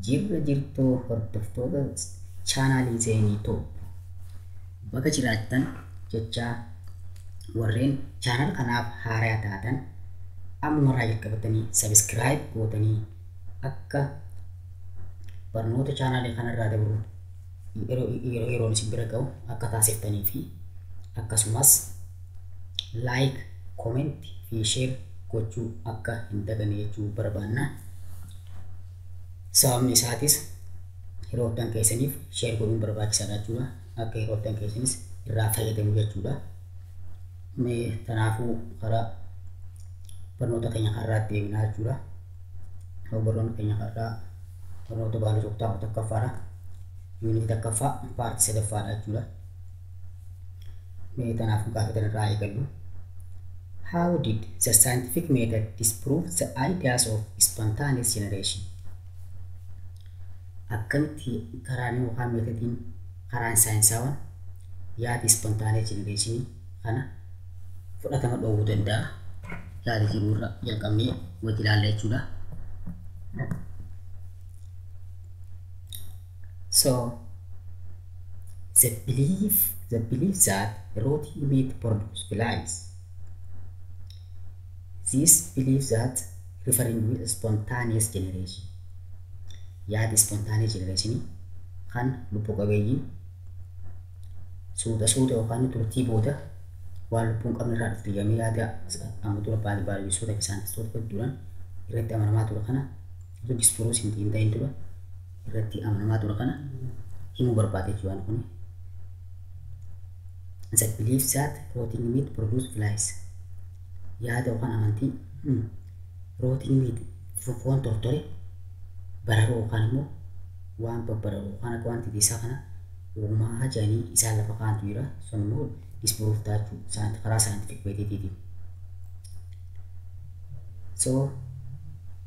Jirra jirtuu hordoftoota chaanaalii Zeenii Toob bakka jiraattan jechaa warreen chaanal kanaaf haaraa taatan ammumarraa jalqabatanii sabiskiraayib gootanii akka barnoota chaanaalii kanarraa dabru yeroon isin bira ga'u akka taasiftanii fi akkasumas laayik, koomentii fi sheer gochuu akka hin daganne jechuu barbaanna. Sababni isaatis hiriyoottan keessaniif sheer godhuun barbaachisaadha jechuudha. Akka hiriyoottan keessanis irraa fayyadamu jechuudha. Mee kanaafuu karaa barnoota keenya har'aatti deebinaa jechuudha. Barnoota keenya har'aa barnoota baayoloojii tokkoffaadha. Yuunitii tokkoffaa paartii sadaffaadha jechuudha. Mee kanaafuu gaafatan irraa eegallu. How did the scientific method disprove the ideas of spontaneous generation? Akkamitti karaan yookaan meetodiin karaan saayinsawaan yaada spontaneous generation kana fudhatama dhoowwuu danda'a? Yaada jiruurra jalqabnee wajji ilaalla jechuudha. So the belief that rotting meat produces flies. This belief that referring with spontaneous generation. Yaada spontaneous generation kan lubbu qabeeyyiin suuta yookaan turtii booda waan lubbuun qabne irraa dhufte jedhamee yaada amma dura baay'isuudha saayintistoota hedduudhaan irratti amanamaa ture kana osoo dispuruus hin ta'in dura irratti amanamaa ture kana himuu barbaade jechuudha kun. The belief that rotting meat produces flies. Yaada yookaan amantii rotting meat foon tortore bararoo yookaan immoo waan babbararoo yookaan akka wanti isaa kana uumaa jedhanii isaan lafa kaa'antu jira. Sun immoo dispuruuf taachuu karaa scientific methodiitiin. So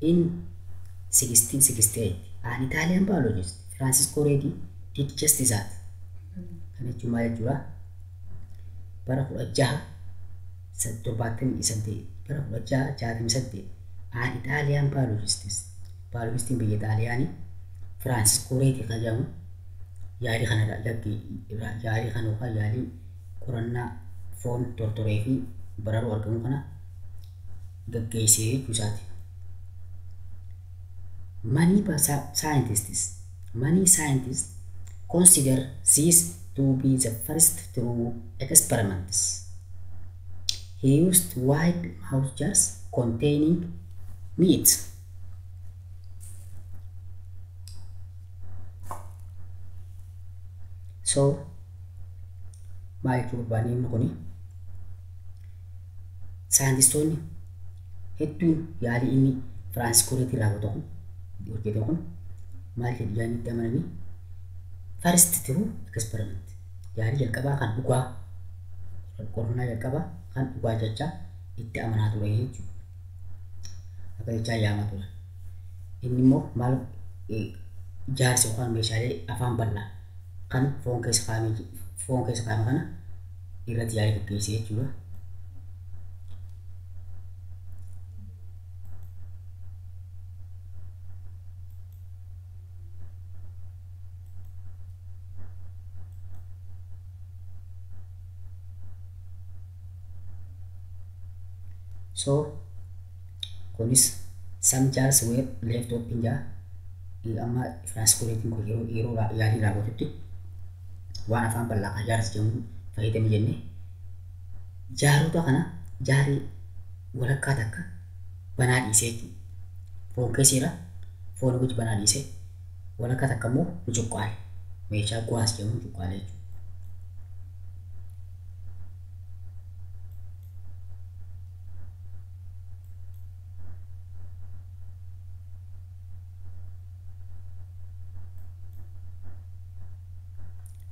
in 1668 an Italian biologist Francisco Redi did just that. Kan jechuun maal jechuudha? Bara 1668 an Italian biologistiin biyya Xaaliyaanii Francisco Redi kan jedhamu yaadi kana yookaan yaadi qorannaa foon tortoree fi bararoo argamu kana gaggeessee jechuu isaati. Many scientists consider this to be the first true experiments. He used wide mouse jars containing meat. So, maal jechuu barbaadne kuni saayintistoonni hedduun yaadi inni Francisco Redi raawwate kun maal jedhanii itti amananii first true experiment yaadi jalqabaa kan dhugaa qorannaa jalqabaa kan dhugaa jechaa itti amanaa ture jechuudha. Akka jechaa yaamaa ture. Inni immoo maal jaarsa yookaan meeshaalee afaan bal'aa kan foon keessa kaa'ame kana irratti yaada gaggeessee jechuudha. So kunis some jars were left open jaa amma Francisco Redi kun yeroo yaadii raawwatetti waan afaan bal'aa kan jaarsa jedhamu fayyadame jennee jaarota kana jaarii walakkaa takka banaa dhiisee jechuudha. Foon keesseera foon gochi banaa dhiisee walakkaa takka immoo cuqqaale meeshaa guwaas jedhamu cuqqaale jechuudha.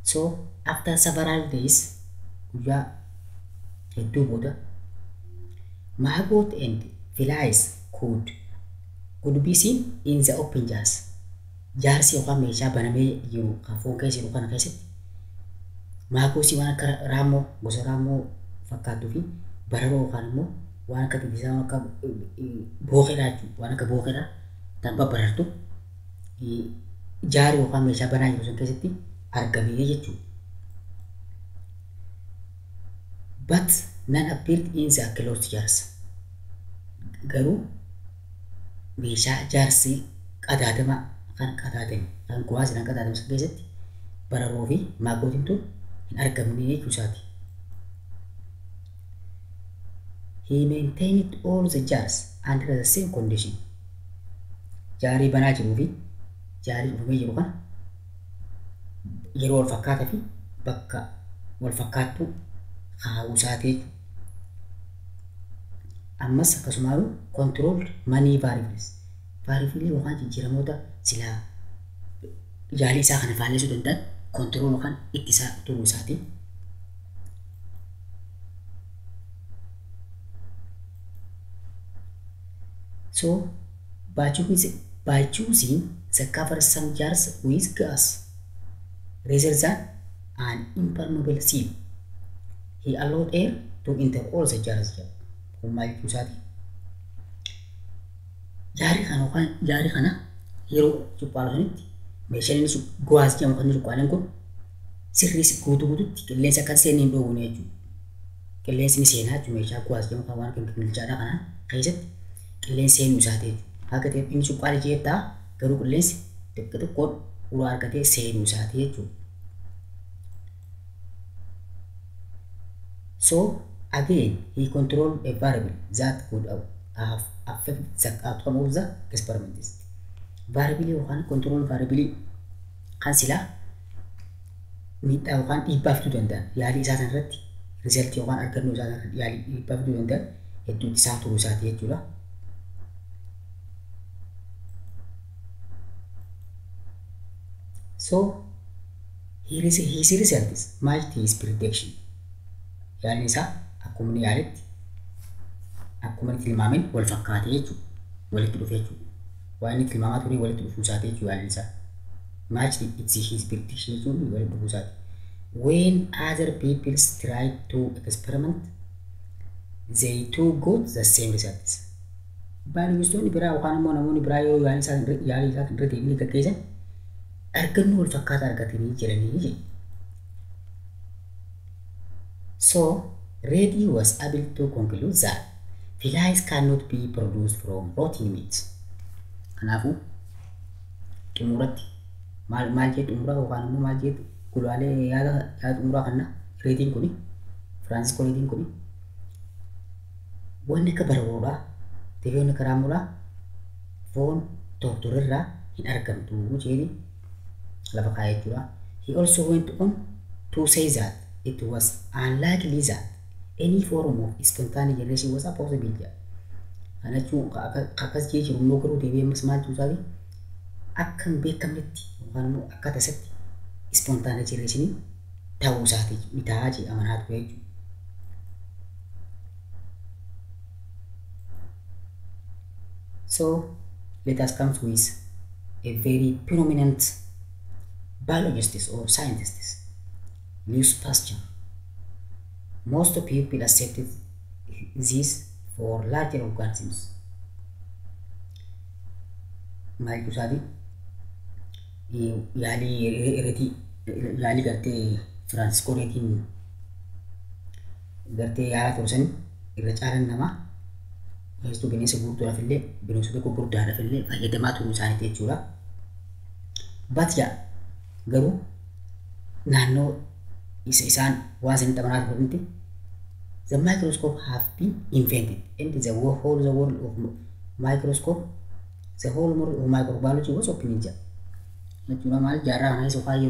So after several days, guyyaa hedduu booda maggot and flies could be seen in the open jars. Jaarsi yookaan meeshaa banamee jiru kan foon keessa jiru kana keessatti maggootni waan akka raammoo gosa raammoo fakkaatuu fi bararoo yookaan immoo waan akka titiisaa waan akka booqedhaa jechuudha. Waan akka booqedhaa tan babbarartu jaarii yookaan meeshaa banaa jiru sun keessatti argamee jechuudha. But none appeared in the closed jars. Garuu meeshaa jaarsi qadaadama kan qadaadame kan kuwaasiidhaan qadaadame sun keessatti bararoo fi maagootiin tun hin argamne jechuu isaati. He maintained all the jars under the same condition. Jaarii banaa jiruu fi jaarii dhufamee jiru kana yeroo wal fakkaataa fi bakka wal fakkaattuu kaa'uu isaati jechuudha. Ammas akkasumaanuu controlled many variables. Variables yookaan jijjiiramoota silaa jaalii isaa kana faalleessuu danda'an control yookaan ittisaa turuu isaati. So by choosing the cover some jars with gas rather than an impermeable seal, he allowed air to enter all the jars. Maal jechuu isaati? Jaarii kana yeroo cuqqaalu sanitti meeshaan inni gowaas jedhamu kan cuqqaalan kun sirrii guutuutti qilleensa akka seenne hin dhoowwine jechuudha. Qilleensi ni seenaa jechuudha meeshaa gowaas jedhamu kan waan bilchaadhaa kanaan keessatti qilleensi seenuu isaati jechuudha. Akka ta'e inni cuqqaale jeettaa garuu qilleensi xiqqoon uroo argatee seenuu isaati jechuudha. So again, he controlled a variable that could have affected the outcome of the experiment. Variable yookaan control variable kan silaa miidhaa yookaan dhiibbaa fiduu danda'an yaalii isaa sana irratti result yookaan argannoo isaa sana irratti yaalii dhiibbaa fiduu danda'an hedduutti isaa turuu isaati jechuudha. So his results matched his prediction. Yaaliin isaa akkuma inni yaaletti akkuma inni tilmaameen wal fakkaatee jechuudha. Walitti dhufe jechuudha. Waan inni tilmaamaa ture walitti dhufuu isaati jechuudha yaaliin isaa. Matched his prediction jechuun walitti dhufuu isaati. When other people tried to experiment, they too got the same results. Baay'innistoonni biraa yookaan immoo namoonni biraa yoo yaalii isaa irra deebiin gaggeessan argannoo wal fakkaataa argatanii jiranii jechuudha. So Reddy was able to conclude that flies cannot be produced from rotting meat. Kanaafuu xumuratti maal jedhu xumuraa yookaan immoo maal jedhu gulaalee yaada xumuraa kana Reddy'n kuni Francisco Reddy'n kuni wanni akka bararoodhaa ta'ee wanni akka raamuudhaa foon tortorerraa hin argamtu jedhee lafa kaa'ee jechuudha. He also went on to say that it was unlikely that any form of spontaneous generation was a possibility. Kana jechuun akkas jee jiru immoo garuu deebi'ee ammas maal jechuu isaati akka hin beekamnetti yookaan immoo akka tasatti spontaneous generation ta'uu isaati ni ta'aa jee amanaa ture jechuudha. So let us come with a very prominent biologist or scientist, Louis Pasteur. Most people accepted this for larger organisms. Maal jechuu isaati yaalii gartee Francisco Reddy'n gartee yaalaa ture san irra caalan namaa keessattuu bineensa gurguddaadhaaf illee bineensota gurguddaadhaaf illee fayyadamaa turuu isaaniiti jechuudha. Batyaa garuu naannoo isaan waan sanii xabanaa turanitti the microscope have been invented and the whole world of microscope the whole world of microbiology was opening jaa jechuudha. Maal jaarraa kana keessa yookaan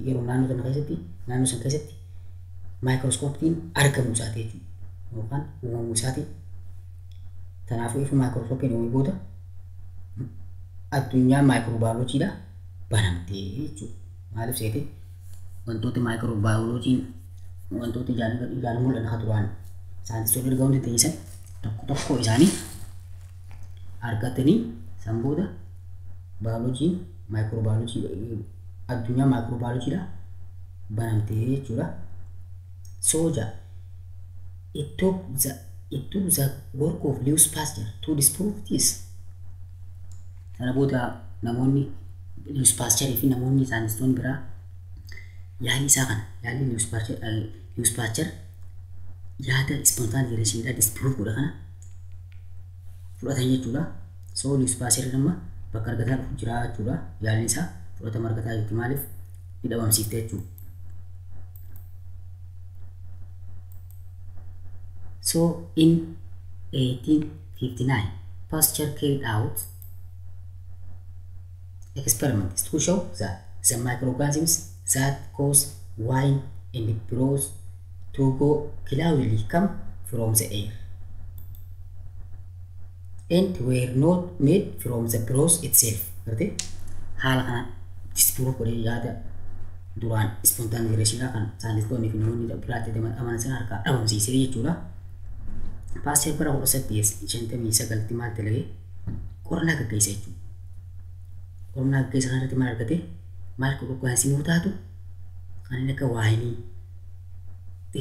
yeroo naannoo sana keessatti microscopetiin argamuu isaati jechuudha yookaan uumamuu isaati. Kanaafuu ifu microscopein uumamuu booda addunyaa microbiologyidha banamtee jechuudha. Maaliif seete wantoota microbiologyin wantoota ijaan mul'atan haa turaan saayintistoonni erga hundi teessan tokko isaanii argatanii san booda biologyin microbiology addunyaa microbiologyidha banamtee jechuudha. Soja it took the work of Louis Pasteur to disprove this. Sana booda namoonni Lewis Pasteur fi namoonni saayintistoonni biraa yaali isaa kana yaali Lewis Pasteur yaada spontaneous generation disprove godha kana fudhatan jechuudha. So Lewis Pasteur nama bakka argataa dhufu jira jechuudha. Yaaliin isaa fudhatama argataa jirti maaliif ni dhabamsiifte jechuudha. So in 1859 Pasteur carried out experiments to show that the microorganisms that cause wine and prose to go clearly come from the air and were not made from the prose itself. Berarti hal kana disprove godhe yaada duraan spontaneous generation kan saayintistoonni fi namoonni biraatti amansan harkaa dhabamsiisee jechuudha. Pasteur bara 1859 maal dalage qorannaa gaggeesse jechuudha. Qorannaa gaggeessa kanarratti maal argate microorganismii taatu kan akka waayinii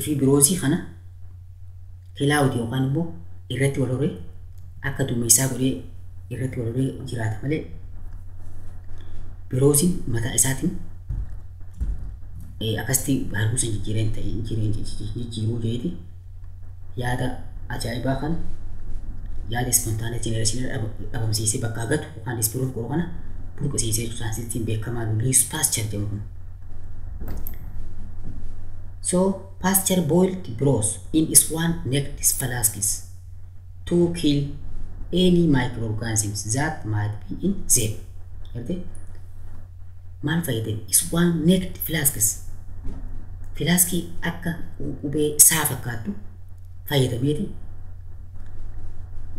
fi biroosii kana kilaawuti yookaan immoo irratti wal horee akka duumessaa godhee irratti wal horee jiraata malee biroosiin mataa isaatiin akkasitti harkuusan jijjiiruu jeeti yaada ajaa'ibaa kan yaada spontaneous generation dhabamsiisee bakka agatu yookaan disprove godhu kana burqisiisee saayinsiistiin beekamaa Lewis Pasteur jedhamu. So Pasteur boiled prose in swan-necked flasks to kill any microorganisms that might be in them. Maal fayyadame swan-necked flasks flaskii akka qubee saa fakkaattu fayyadameeti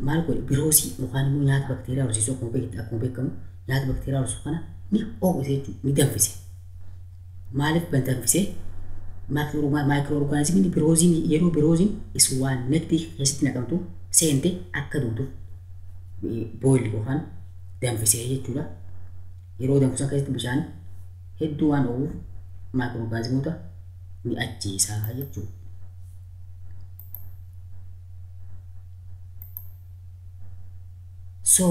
maal godhe biroosii yookaan immoo nyaata bakteeriyaa horsiisuu akkuma beekamu nyaata bakteeriyaa horsiisuu kana ni oomishee jechuudha ni danfise. Maaliif danfise? Microorganismii biroosiin yeroo biroosiin swan-necked keessatti naqamtu seente akka duutuuf boil yookaan danfisee jechuudha. Yeroo danfisan keessatti bishaan hedduu waan ooluuf microorganismoota ni ajjeesaa jechuudha. So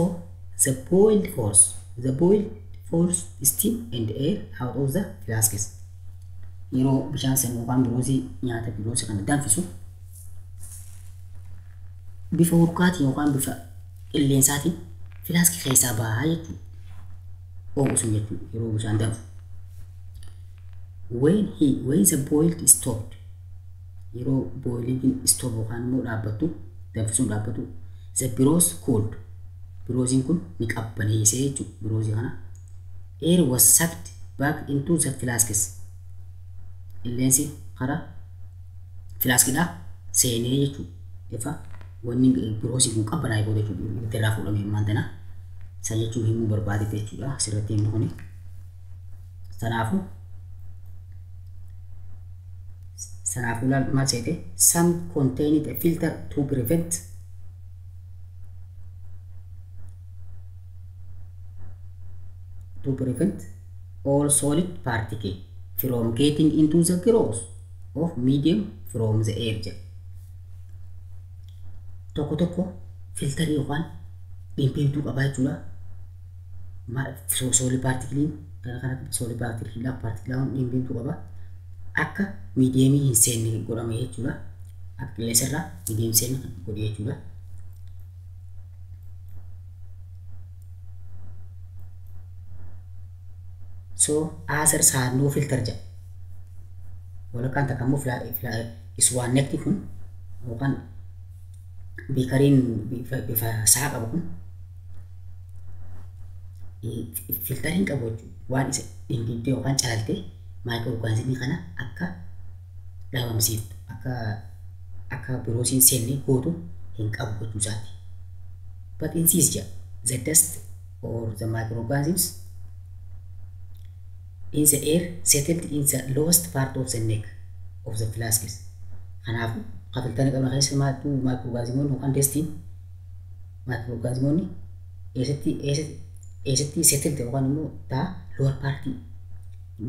the boiled force steam and air out of the flasks. Yeroo bishaan san yookaan biroosii nyaata biroosii kana danfisu bifa urkaatiin yookaan bifa qilleensaatiin filaaskii keessaa bahaa jechuudha. Oomishuun jechuudha yeroo bishaan danfu. When the boiled stopped, yeroo boiling stop yookaan immoo dhaabbattu danfisuun dhaabbattu the prose cooled. Biroosiin kun ni qabbaneessee jechuudha biroosii kana. Air was sucked back into the flasks. Qilleensi karaa filaaskiidhaa seenee jechuudha. Ifa wanni biroosii kun qabbanaa'ee booda jechuudha itti irraa fuudhamee maantana san jechuun himuu barbaadete jechuudha asirratti himnu kuni. Sanaafuu maal seete some contained a filter to prevent all solid particles from getting into the growth of medium from the air. Tokko filterii yookaan dhiibbintuu qabaa jechuudha. Solid particles kana solid particles dhiibbintuu qaba akka mediumii hin seenne godhame jechuudha. Akka qilleensarraa medium seenne godhe jechuudha. So others had no filter jedha. Walakkaan takka immoo swan-necked kun yookaan biikariin bifa saa qabu kun filtariin qabu jechuudha. Waan isa dhiibbee yookaan calaltee microorganismii kana akka dhabamsiiftu akka biroosiin seenne gootu hin qabu jechuu isaati. But in this the dust or the microorganisms in the air settled in the lowest part of the neck of the flasks. Kanaafuu qafiltanii qabna keessa maatu microorganismoonni yookaan destiin microorganismoonni eessatti settled yookaan immoo taa lower party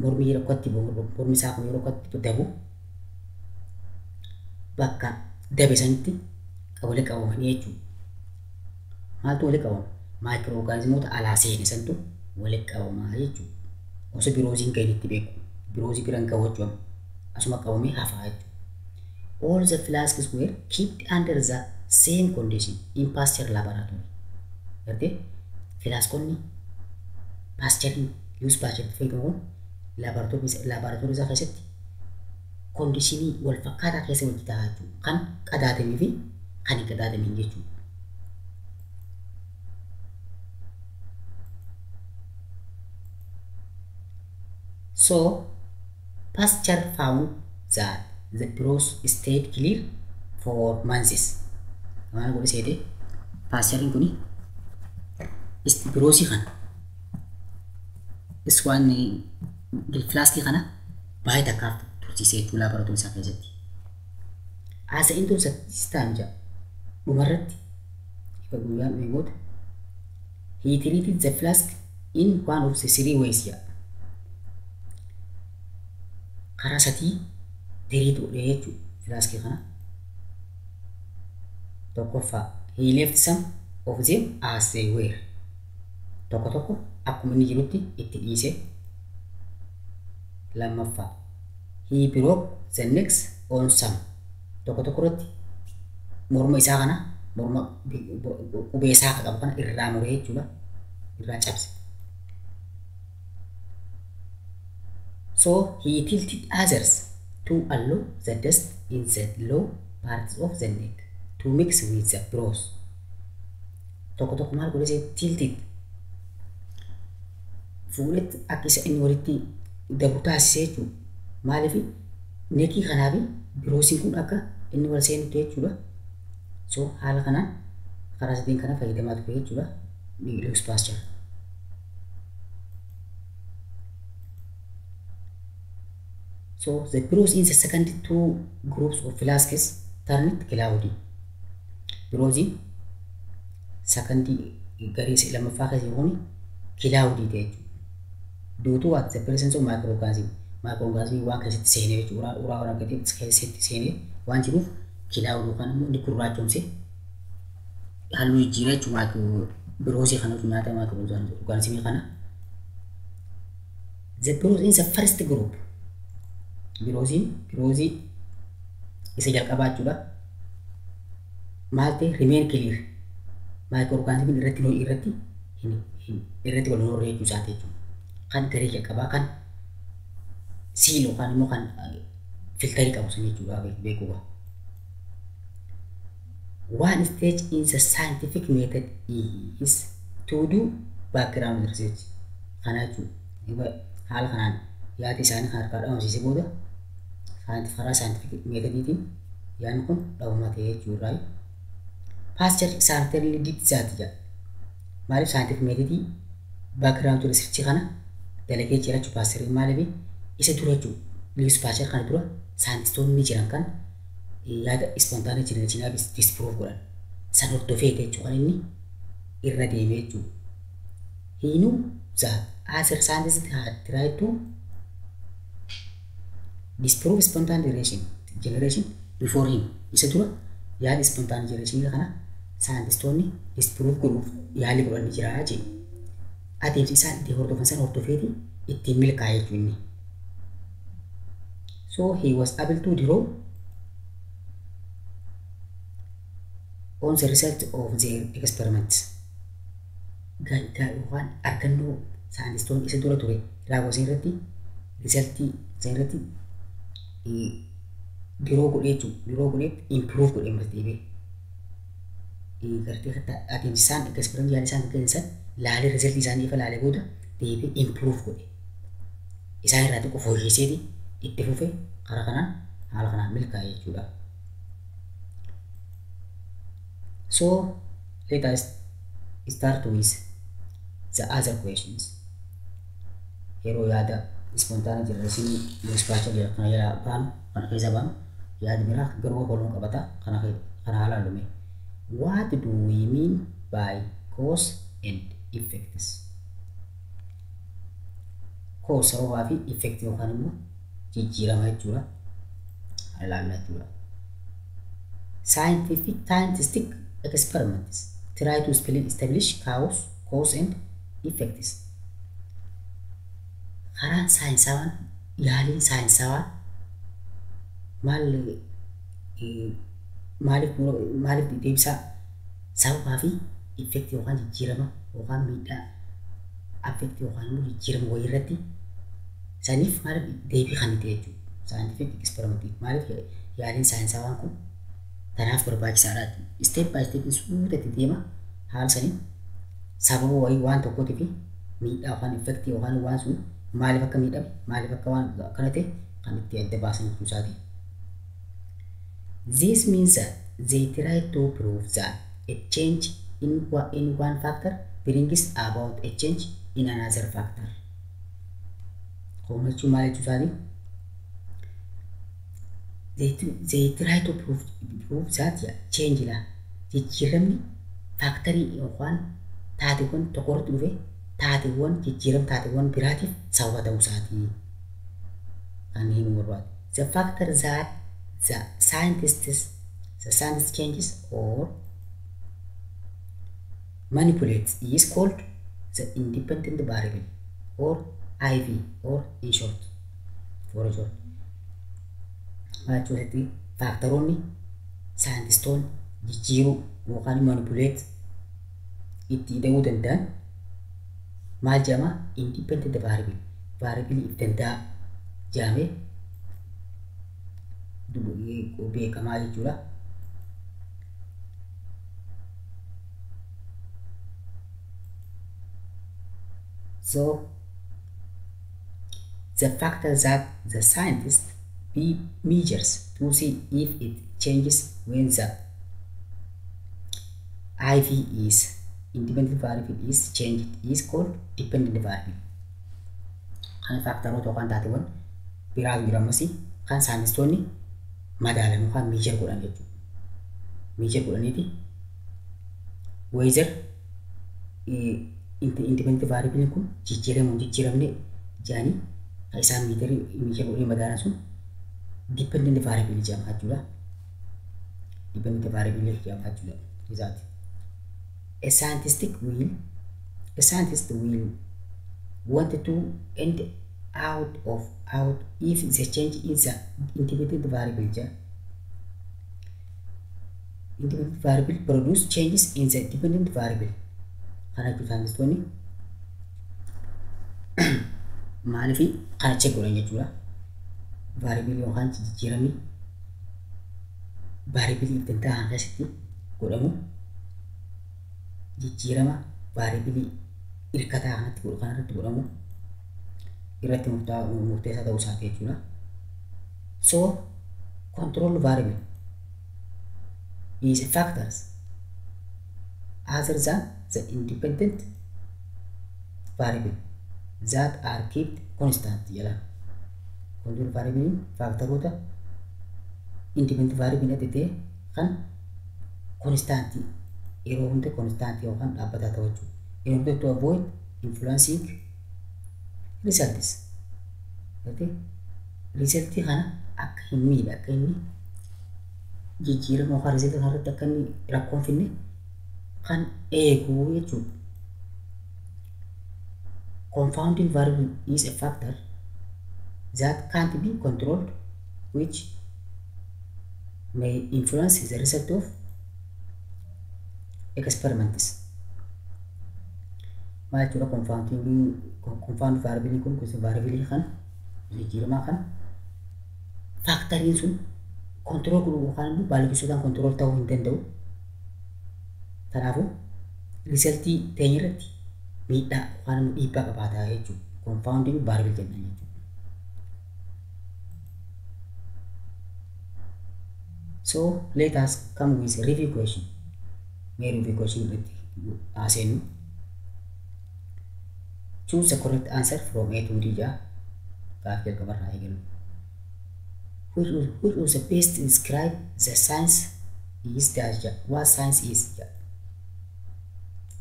mormi yeroo akkatti mormi isaa kun yeroo akkatti dabu bakka dabe sanitti walitti qabamanii jechuudha. Maaltu walitti qabama? Microorganismoota alaa seene santu walitti qabamaa jechuudha. Osoo birooziin ga'in itti beeku. Biroozii biraan ga'u jechuudha. Asuma qabamee hafaa jechuudha. All the flasks were kept under the same condition in Pasteur laboratory. Gartee filaaskonni Pasteuriin Louis Pasteur fayyadamuun laboraatoorii isaa keessatti kondiishinii wal fakkaataa keessa hojjetaa jechuudha. Kan qadaatamee fi kan hin qadaatamin jechuudha. So Pasteur found that the birose stayed clear for months. Waan godhe seete Pasteuriin kuni biroosii kana iswaan flaskii kana baay'ee takkaaf tursiisee jechuudha laboraatoorii isaa keessatti. As a into this time dhumarratti ifa guyyaan eegoota he treated the flask in one of the three ways. Karaa sadii diriitu jechuudha flaskii kana. Tokkoffaa he left some of them as they were. Tokko akkuma inni jirutti itti dhiise. Lammaffaa he broke the necks on some. Tokko irratti morma isaa kana morma qubee isaa qabu kana irraa muree jechuudha. Irraa cabse. So he tilted others to allow the dust in the low parts of the neck to mix with the birose. Tokko maal godhe tilted. Fuuletti akka isa inni walitti dabu taasisee jechuudha. Maaliif neekii kanaa fi biroosiin kun akka inni wal seenutti jechuudha. So haala kanaan karaa sadeen kana fayyadamaa ture jechuudha. Louis Pasteur. So the birose in the second two groups of flasks turned cloudy. Biroosiin secondii garee lammaffaa keessa kun cloudy ta'e jechuudha. Due to what the presence of microorganism waan keessatti seenee jechuudha. Uraa waan akkasitti keessatti seenee waan jiruuf cloud yookaan immoo inni gurraachomse halluu jijjiiree jechuudha. Biroosii kanatu nyaata microorganismii kana. The birose in the first group. Biroozii isa jalqabaa jechuudha. Maal ta'e remain clear. Microorganismiin irratti wal horree jechuu isaati jechuudha. Kan garee jalqabaa kan siil yookaan immoo kan filtarii qabu sun jechuudha beekuudha. One stage in the scientific method is to do background research. Kana jechuudha. Haala kanaan yaada isaanii harkaa dhabamsiisee booda karaa scientific metodiitiin yaadni kun dhabumatee jechuudha. Pasteur certainly did that jedha. Maaliif scientific metodii background research kana dalagee jira jechuudha. Pasteuriin maaliif isa dura jechuudha. Louis Pasteur kana dura saayintistoonni jiran kan yaada spontaane generation disprove godhan. San hordofee jechuudha kan inni irra deemee jechuudha. He knew that other scientists had tried to disprove spontaneous generation before him. Isa dura yaada spontaneous generation kana saayintistoonni disprove godhuuf yaalii godhanii jira jechuudha. Adeemsi isaan itti hordofan san hordofeeti ittiin milkaa'ee jechuudha. So he was able to draw on the result of their experiments. Waan argannoo saayintistoonni isa dura ture raawwatan irratti risaltii san irratti diroo godhee improve godhee deebi'ee gartee adeemsi isaan experiment yaada isaan gaggeessan laalee risaltii isaanii ifa laalee booda deebi'ee improve godhe isaan irraa xiqqoo fooyyesseeti itti fufee karaa kanaan haala kanaan milkaa'ee jechuudha. So let us start with the other questions. Yeroo yaada spontaneous generation Louis Pasteur jedha kana jala baanu kana keessa baanu yaada biraa garuu waliin qabata kana haala lume. What do we mean by cause and effects? Cause sababaa fi effect yookaan immoo jijjiirama jechuudha. Ilaalla jechuudha. Scientific experiments try to establish cause and effects. karaan saayinsawaan yaaliin saayinsawaa maaliif deebisaa sababaa fi effektii yookaan jijjiirama yookaan miidhaa affektii yookaan immoo jijjiirama wayii irratti saniif maaliif deebii kan itti jechuudha. Scientific experiment maaliif yaaliin saayinsawaan kun tanaaf barbaachisaadha. Step by step suutatti deema haala saniin sababa wayii waan tokkootii fi miidhaa yookaan effektii yookaan waan sun maaliif akka miidhame maaliif akka waan akkana ta'e kan itti adda baasan jechuusaati. This means that they try to prove that a change in one factor brings about a change in another factor. Como jechuun maal jechuusaati? They try to prove that change la jijjiiramni factorii yookaan taateewwan tokko irratti dhufe taateewwan jijjiiram taateewwan biraatiif sababa ta'uusaati kan himuu barbaadu. The factor that the scientist changes or manipulates is called the independent variable or IV or in short for short. Machuutti faaktaroonni saayintistoonni jijjiiruu yookaan manipulate itti hidhamuu danda'an maal jedhama? Independent variable. Variable if danda'a jedhamee beekamaa jechuudha. So the factor that the scientist measures to see if it changes when the IV is independent variable is changed is called dependent variable. Kan faktaroota yookaan taateewwan biraatu jiramasi kan saayintistoonni madaalan yookaan measure godhan jechuudha. Measure godhaniiti whether independent variable kun jijjiiramne jedhanii kan isaan measure godhanii madaalan sun dependent variable jedhama jechuudha. Dependent variable jedhama jechuudha. Isaati. A scientist will want to end out if the change is the independent variable. Independent variable produce changes in the dependent variable. Kana jechuun scientistoonni maaliif kana check godhan jechuudha. Variable yookaan jijjiiramni variable danda'a keessatti godhamu jijjiirama variable hirkataa kanatti irratti godhamu irratti murteessaa ta'uu isaati jechuudha. So control variable is factors other than the independent variable that are kept constant jedha. Control variable factoroota independent variable ta'e kan constant yeroo hunda constant yookaan dhaabbataa ta'uu jechuudha. In order to avoid influencing results. Resultii kana akka hin miidhe akka inni jijjiirama yookaan resultii kanarratti akka inni rakkoon finne kan eeguu jechuudha. Confounding variable is a factor that can't be controlled which may influence the result of experiments. Maal jechuudha confound variable kun gosa variable kan jijjiiramaa kan factoriin sun control godhuu yookaan immoo baay'isuudhaan control ta'uu hin danda'u. Kanaafuu resultii ta'e irratti miidhaa yookaan immoo dhiibbaa qabaataa jechuudha. Confounding variable jenna jechuudha. So let us come with a review question. May review question irratti haaseenu. Choose the correct answer from A to D. Which was the best to describe the science is that what science is?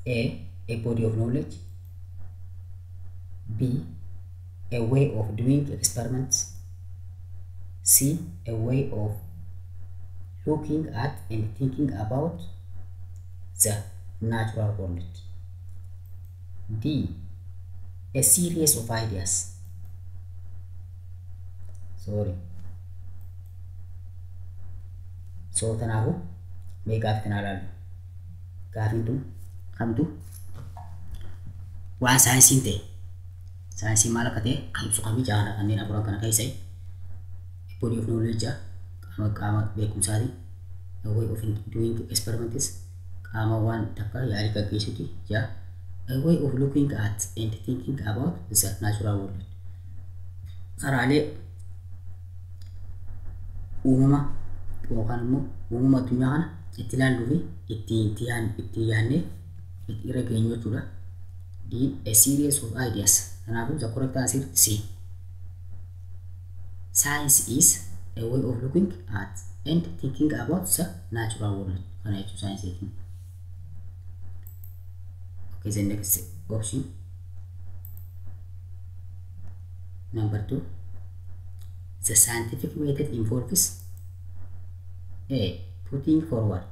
A body of knowledge. B, a way of doing experiments. C, a way of looking at and thinking about the natural world. D, a series of ideas sorry. So tanaafu mee gaafii tanaa ilaallu. Gaafiin tun kamtu waan saayinsiin ta'e. Saayinsiin maal akka ta'e kan ibsu kamii jaana kanneen afuran kana keessa body of knowledge qaama beekumsaati. A way of doing experiments qaama waan takka yaali gaggeessuti. Ja a way of looking at and thinking about the natural world. Karaalee uumama yookaan immoo uumama addunyaa kana itti ilaalluu fi itti yaadnee itti irra geenyu jechuudha. A series of ideas. Kanaafuu the correct answer C. Science is a way of looking at and thinking about the natural world. Kana jechuun science jechuun. Okay, the next option. Number 2. The scientific method involves A. Putting forward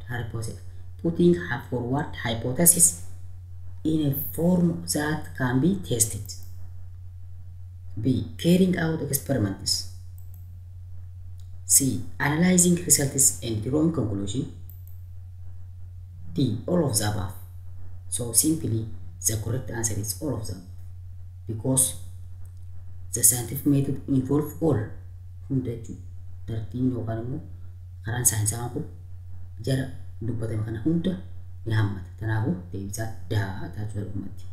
hypothesis in a form that can be tested. B. Carrying out experiments. C. Analyzing results and drawing conclusion. D. All of the above. So simply the correct answer is all of them, because the scientific method involves all. Tartiin yookaan immoo karaan saayinsawaan kun jara dubbatame kana hunda ni hammata. Kanaafuu deebisaa daa taachuu dhumatti.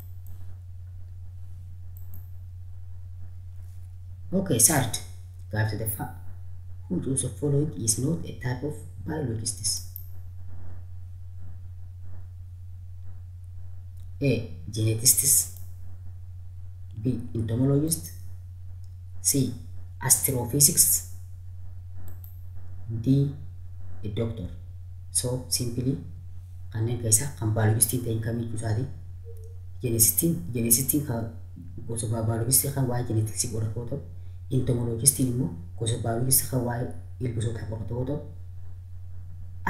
Okay, third. Gaafii sadaffaa. Which of the following is not a type of biologist? A. Genetist. B. Entomologist. C. Astrophysics. D. A doctor. So simply kanneen keessaa kan biologistiin ta'in kamiyyuu isaati. Genetistiin kan gosa biologistii kan waa'ee genetiksii qoratu yoo ta'u, entomologistiin immoo gosa biologistii kan waa'ee ilbiisootaa qoratu yoo ta'u,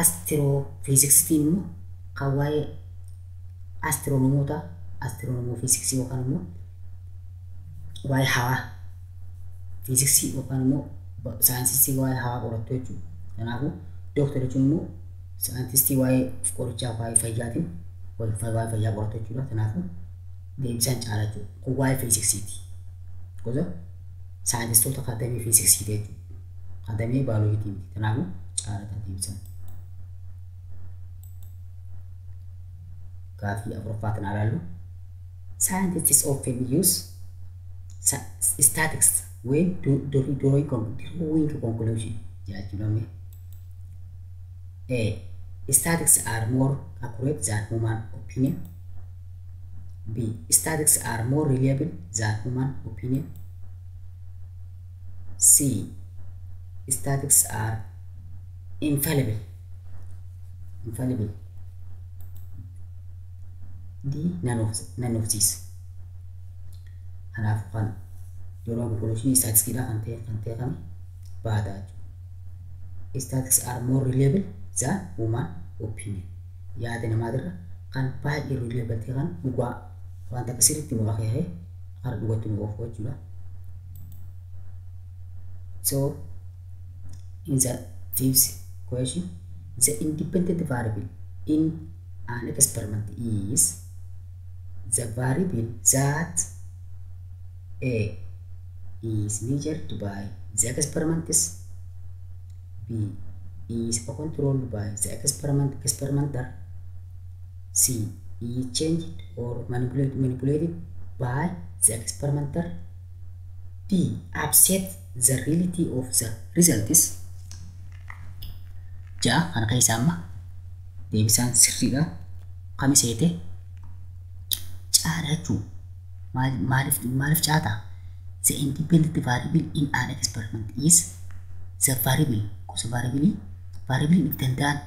astrophysicstiin immoo kan waa'ee astronomoofiziksii yookaan immoo waa'ee hawaa fiziksii yookaan immoo saayinsistii waa'ee hawaa qoratu jechuudha. Kanaafuu dooktar jechuun immoo saayintistii waa'ee qorichaa waa'ee fayyaatiin waa'ee fayyaa qoratu jechuudha. Kanaafuu deebisaan caala jechuudha. Kun waa'ee fiziksiiti. Gosa saayintistoota akaadamii fiziksiiti jechuudha. Akaadamii baayoloojiitii miti. Kanaafuu caala kan deebisaan. Gaafii afuraffaa kan ilaallu. Scientists often use statistics when drawing conclusion. Jechuudha. A. Statistics are more accurate than human opinion. B. Statistics are more reliable than human opinion. C. Statistics are infallible. D. None of these. Kanaafuu kan drawing conclusion statistics kan ta'e kami baadaa jechuudha. Statistics are more reliable than human opinion. Yaada namaatirra kan baay'ee reliable ta'e kan dhugaa wanta akka sirriitti nu akeekee kan dhugatti nu oofu jechuudha. So in the fifth question, the independent variable in an experiment is the variable that A. is measured by the experiments. B. is controlled by the experimenter. C. is changed or manipulated by the experimenter. D. upset the reality of the results. Ja kana keessaa amma deebisaan sirriidha. Kami seete caala jechuudha. Maaliif caata? The independent variable in an experiment is the variable. Gosa variable if danda'an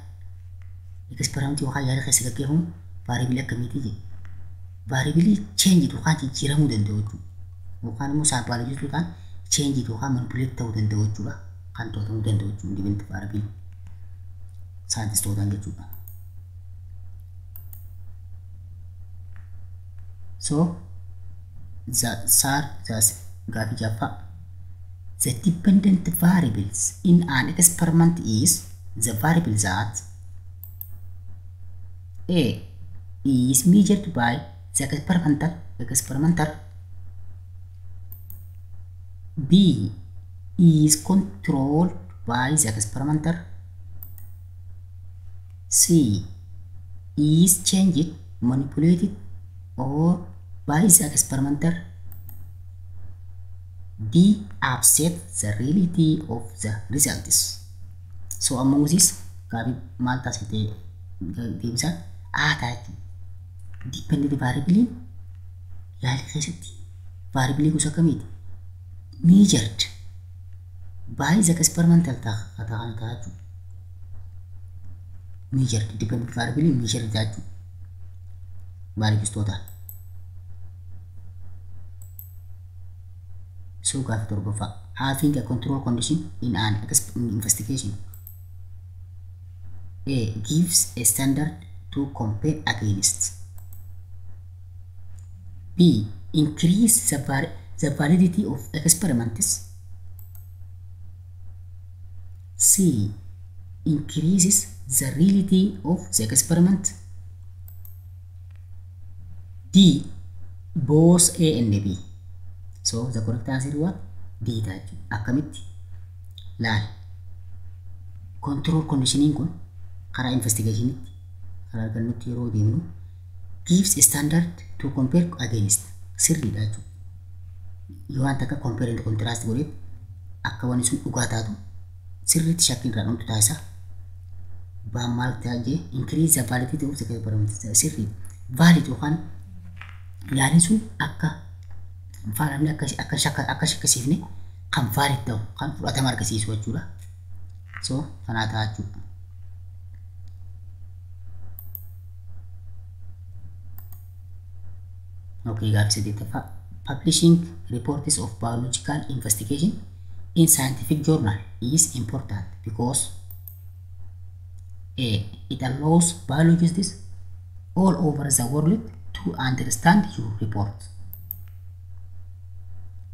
experiment yookaan yaada keessa gaggeeffamu variable akkamiiti jedhe. Variable change yookaan jijjiiramuu danda'u jechuudha. Yookaan immoo biologistotaan change yookaan manipulate ta'uu danda'u jechuudha. Kan to'atamuu danda'u jechuudha independent variable saayintistootaan jechuudha. So gaafii jaffaa. The dependent variables in an experiment is the variable that A is measured by the experimenter. B is controlled by the experimenter. C is changed, manipulated, or by the experimenter. D upset the reality of the results. So among these, kami malta sete dimsa tahu dependent variable yali khasati variable kusa kamit measured by the experimental katakan tahu measured dependent variable measured tahu variables total. So having a control condition in an investigation. A gives a standard to compare against. B increase the validity of experiments. C increases the reality of the experiment. D both A and B. So the correct answer is what? D tahu. Akamit lal control conditioning kun kara investigation it kara ganut yero dimnu gives a standard to compare against sirri tahu. You want to compare and contrast with it. Akawan isun ugata tu sirri shakin ranun tu taisa. Bamal tahu increase the validity of the experiment. Sirri valid kan yani sun akka faramni akka shakkasifne kan valid ta'u kan fudhatama argisiisu jechuudha. So kana taatu okay gaafsi detafa publishing reports of biological investigation in scientific journal is important because A it allows biologists all over the world to understand your report.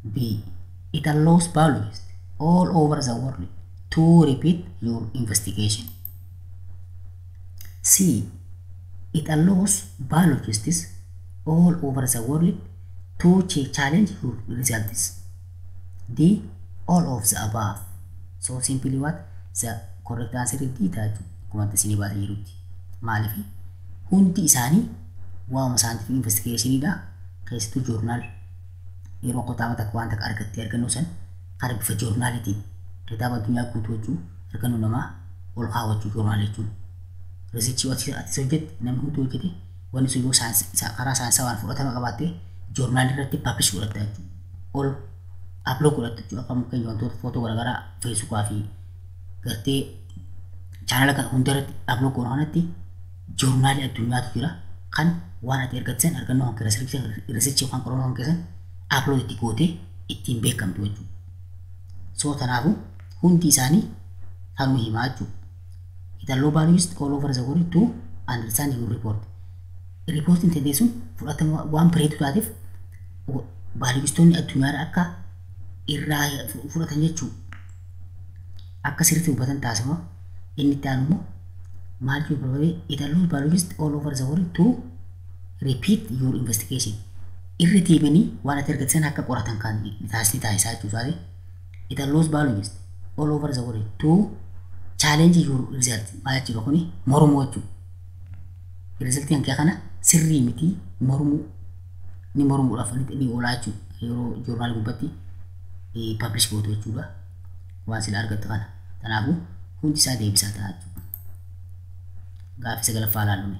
B it allows biologists all over the world to repeat your investigation. C it allows biologists all over the world to challenge your results. D all of the above. So simply what the correct answer is D taatu kumanta sini baasa jirutti maalifi hundi isaanii waa'uma scientific investigation dha keessattuu journal yeroo qotaama takka waan takka argattee argannoo san karaa bifa joornaalitiin kitaaba addunyaa guutuu jechuun argannoo namaa ol kaawwachuu joornaal jechuun riisichii ati hojjette namni hundi hojjete wanni sun yoo karaa saayinsawaa waan fudhatama qabaatte joornaal irratti paablish godhatta jechuudha ol upload godhatta jechuudha akka mukkeen wantoota footoo garaagaraa feesbuukaa fi gartee chaanala kan hundarratti upload godhu kanatti joornaalii addunyaatu jira kan waan ati argattan argannoo kan riisichii kan qorannoo kan keessan upload itti gootee ittiin beekamtu jechuudha. So tanaafu hundi isaanii kanuma himaa jechuudha. It allow biologists all over the world to understand your report. Reportiin tendee sun fudhatama waan bareedu taateef biologistoonni addunyaadha akka irraa fudhatan jechuudha. Akka sirriitti hubatan taasifama. Inni itti aanu immoo maal jedhu it allows biologists all over the world to repeat your investigation. Irra deebanii waan ati argattan akka qoratan kan taasisaa jechuudha. It allows biologists all over the world to challenge your result. Maal jechuudha kuni mormuu jechuudha. Resultii hanqee kana sirrii miti mormuu ni mormuudhaaf ni oolaa jechuudha. Yeroo joornaal gubbatti publish gootu jechuudha. Waan sila argattu kana. Kanaafuu hundi isaa deebisaa ta'a jechuudha. Gaaffii sagalaffaa ilaallume.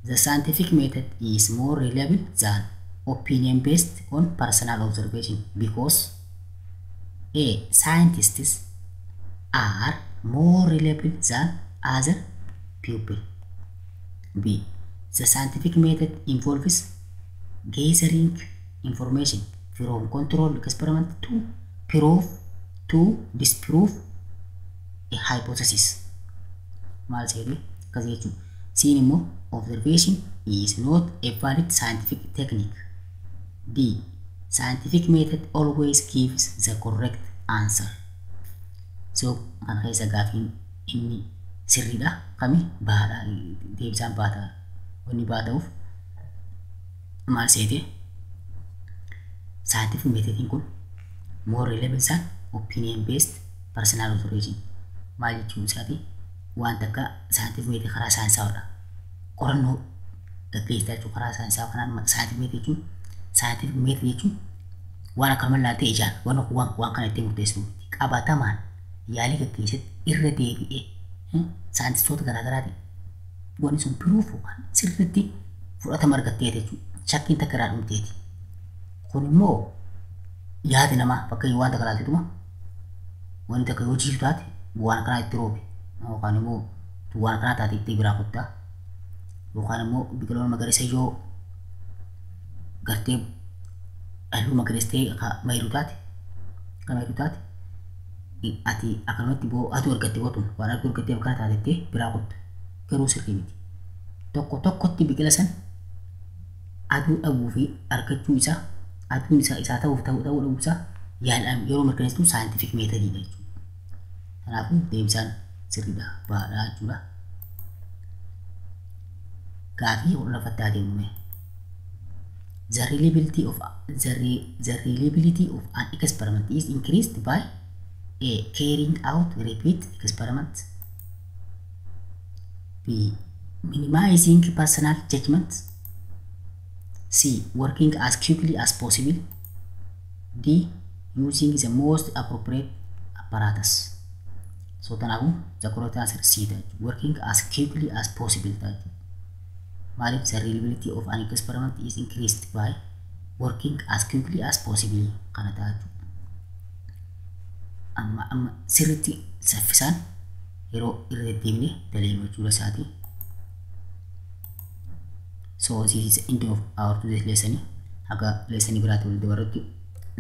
The scientific method is more reliable than opinion based on personal observation because A. Scientists are more reliable than other people. B. The scientific method involves gathering information from controlled experiment to prove to disprove a hypothesis. Maal jedhu akkas jechuudha. Siin immoo observation is not a valid scientific technique. D. Scientific method always gives the correct answer. So kan keessa gaafiin inni sirriidha kami baadha deebisaan baata wanni baata'uuf maal seete scientific method kun more relevant isaan opinion based personal observation maal jechuun isaati waan takka scientific method karaa saayinsaawudha qorannoo gaggeessaa jechuun karaa saayinsaa kanaan scientific method jechuun waan akka mallattee ta'e ijaan waan kana ittiin murteessu qabatamaan yaalii gaggeessatti irra deebi'ee saayintistoota garaagaraatiin wanni sun piruuf waan sirriitti fudhatama argattee jechuudha. Shakkiin takka irraa dhumteeti. Kun immoo yaada namaa bakka waan takka laaltituma wanni takka yoo jiru taate waan kanaa itti roobe yookaan immoo waan kanaa taate itti biraa kuttaa yookaan immoo biqiloota magariisa yoo gartee halluu magariistee mayiru taate ati akkanumatti boo aduu argattee bootun waan aduu argattee kana taatettee biraa kutta garuu sirrii miti. Tokkotti biqila san aduu dhabuu fi argachuu isaa aduun isaa ta'uu dhabuu isaa yaalaan yeroo mirkaneessitu scientific methodidha jechuudha. Kanaafuu deebisaan sirriidha baadhaa jechuudha. Gaafii lafattaa deemume. The reliability of an experiment is increased by A. Carrying out repeat experiments. B. Minimizing personal judgment. C. Working as quickly as possible. D. Using the most appropriate apparatus. So tanaafuu the correct answer C. Working as quickly as possible. Maalif the reliability of an experiment is increased by working as quickly as possible kana taatu. Amma sirriitti saffisaan yeroo irra deddeebine dalagu jechuudha isaati. So this is the end of our today's lesson. Haga lesson biraatti wal dabarutti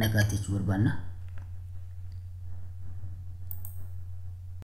nagaatti jechuu barbaanna.